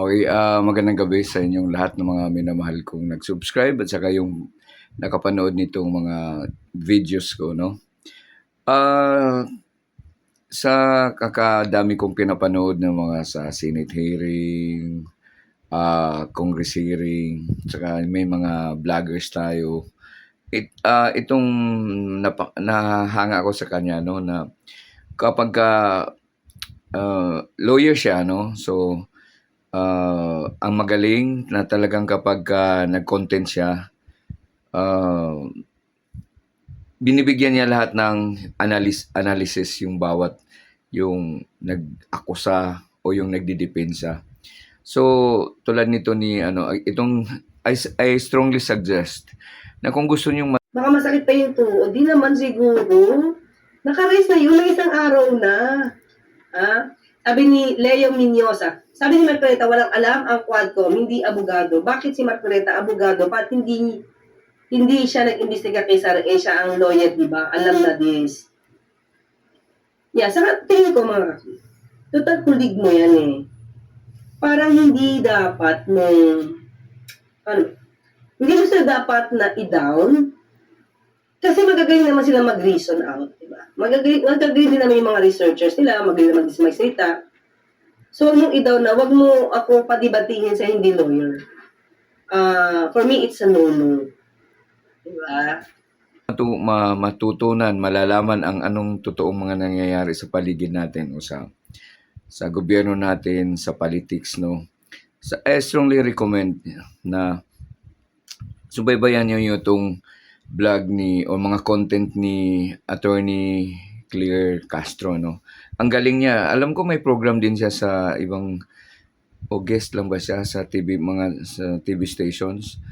Okay, magandang gabi sa inyong lahat ng mga minamahal kong nag-subscribe at saka yung nakapanood nitong mga videos ko, no? Ah, sa kakadami kong pinapanood ng mga sa Senate hearing, Congress hearing, saka may mga vloggers tayo. Itong nahanga ako sa kanya, no, na kapag lawyer siya, no, so ang magaling na talagang kapag nag-content siya, binibigyan niya lahat ng analysis yung bawat yung nag-akusa o yung nagdidepensa. So, tulad nito ni I strongly suggest na kung gusto niyo Baka masakit pa yung tuo. Di naman siguro. Naka-raise na yun ng isang araw na. Sabi ni Leo Minyosa, sabi ni Marcoleta, walang alam ang Quadcom, hindi abogado. Bakit si Marcoleta abogado? Ba't hindi siya nag-imbestiga kay Sara siya ang lawyer, di ba? Alam na this. Yeah, saka tingin ko mga, total kulig mo yan eh. Parang hindi dapat hindi mo sila dapat na i-down. Kasi magagaling naman sila mag-reason out, di ba? Magagaling din naman yung mga researchers nila, magaling naman din magsalita. So, nung i-down na, wag mo ako padibatihin sa hindi lawyer. For me, it's a no-no. Di ba? matutunan, malalaman ang anong totoong mga nangyayari sa paligid natin o sa gobyerno natin, sa politics, no. I strongly recommend na subaybayan niyo itong vlog o mga content ni Attorney Claire Castro, no. Ang galing niya. Alam ko may program din siya sa ibang guest lang ba siya sa TV stations.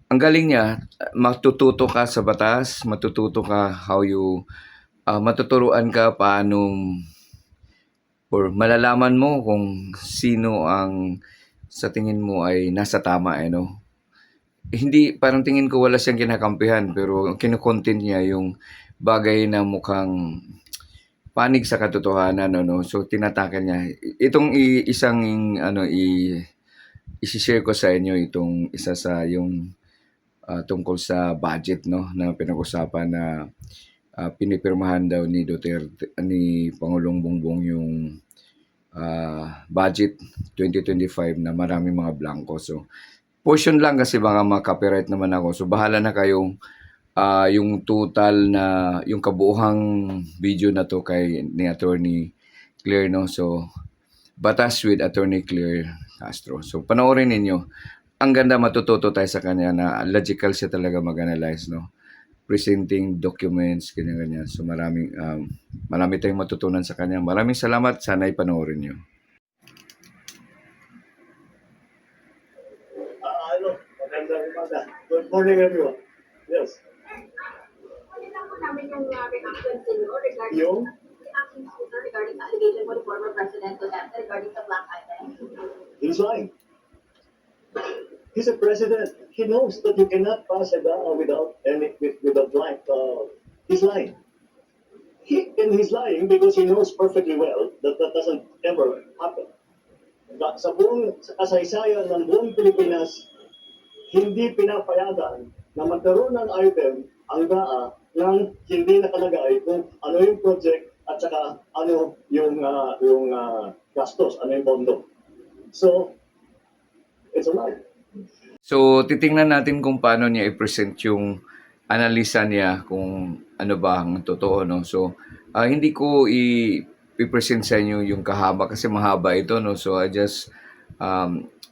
Ang galing niya, matututo ka sa batas, matututo ka matuturuan ka paano or malalaman mo kung sino ang sa tingin mo ay nasa tama, no? Hindi, parang tingin ko wala siyang kinakampihan pero kino-content niya yung bagay na mukhang panig sa katotohanan, no? So tinatakan niya. Itong i-share ko sa inyo itong isa sa yung tungkol sa budget, no, na pinag-usapan na pinipirmahan daw ni Pangulong Bongbong yung budget 2025 na maraming mga blanco. So portion lang kasi baka ma-copyright naman ako. So bahala na kayong yung total na yung kabuuhang video na to ni Attorney Claire, no. So Batas with Attorney Claire Castro. So panoorin ninyo. Ang ganda, matututo tayo sa kanya na logical siya talaga mag-analyze, no? Presenting documents, ganyan-ganyan. So marami tayong matutunan sa kanya. Maraming salamat. Sana ipanoorin nyo. Magandang umaga. Good morning, everyone. Yes. Namin yung reaction sa inyo regarding Yung? reaction regarding the allegation mo ni former President Duterte regarding the black item. He's lying. He's a president. He knows that you cannot pass a law without blank. He's lying. He's lying because he knows perfectly well that doesn't ever happen. Sa kasaysayan ng buong Pilipinas, hindi pinapayagan na magkaroon ng item ang DAA nang hindi nakalagay kung ano yung project at saka ano yung gastos, ano yung pondo. So, it's a lie. So titingnan natin kung paano niya i-present yung analisa niya kung ano ba ang totoo, no. So hindi ko i-present sa inyo yung kahaba kasi mahaba ito, no. So I just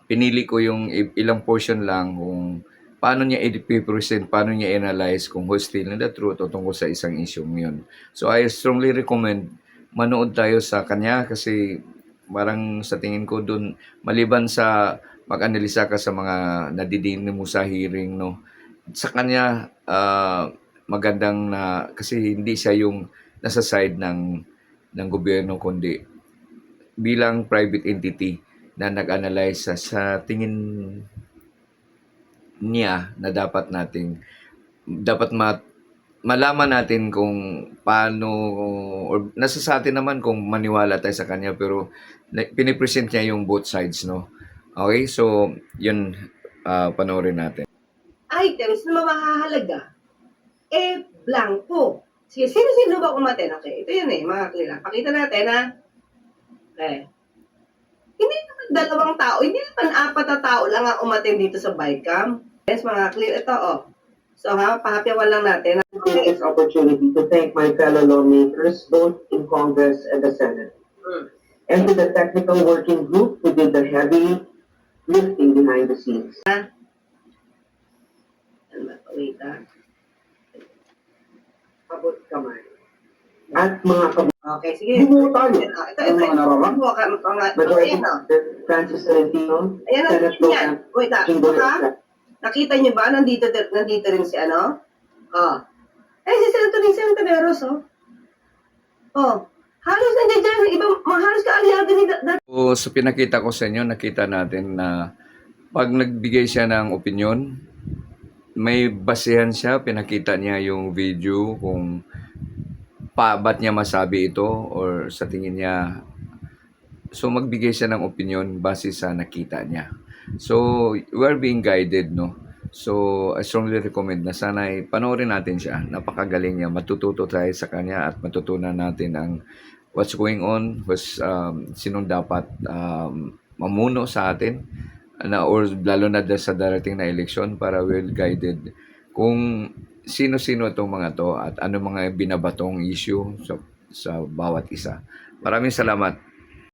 pinili ko yung ilang portion lang kung paano niya i-present, paano niya i-analyze kung who's telling the truth o tungkol sa isang issue yun. So I strongly recommend manood tayo sa kanya kasi parang sa tingin ko dun, maliban sa mag-analisa ka sa mga nadidinig mo sa hearing, no, sa kanya magandang na kasi hindi siya yung nasa side ng gobyerno kundi bilang private entity na nag-analyze sa tingin niya na dapat malaman natin kung paano or nasa sa atin naman kung maniwala tayo sa kanya pero pinipresent niya yung both sides, no. Okay, so yun, panoorin natin. Items na mamahalaga, blanco. Sige, sino-sino ba umaten? Okay, ito yun mga klila. Pakita natin, ha? Okay. Hindi naman 2 tao, hindi naman 4 na tao lang ang umaten dito sa BICAM. Yes, mga klila. Ito, So, pahapyawan lang natin. Take this opportunity to thank my fellow lawmakers, both in Congress and the Senate, and to the technical working group who did the heavy lifting behind the scenes. Wait, ha? Abot kamay. At mga Okay, sige. kabutan, Ito. mga narama, Majority Ayan, o. Francis Salentino, Ayan, Senate Pro yan. Wait, ha? Jingo Ha? Nakita niyo ba? Nandito rin si ano? Si Senator Taveros, halos nandiyan dyan. Halos ka-aliado ni So, sa pinakita ko sa inyo, nakita natin na pag nagbigay siya ng opinion, may basehan siya, pinakita niya yung video kung ba't niya masabi ito or sa tingin niya. So, magbigay siya ng opinion base sa nakita niya. So, we're being guided, no? So, I strongly recommend na sana panoorin natin siya. Napakagaling niya. Matututo tayo sa kanya at matutunan natin ang what's going on, sinong dapat mamuno sa atin, or lalo na sa darating na eleksyon para well guided kung sino-sino itong mga to at ano mga binabatong issue sa bawat isa. Maraming salamat.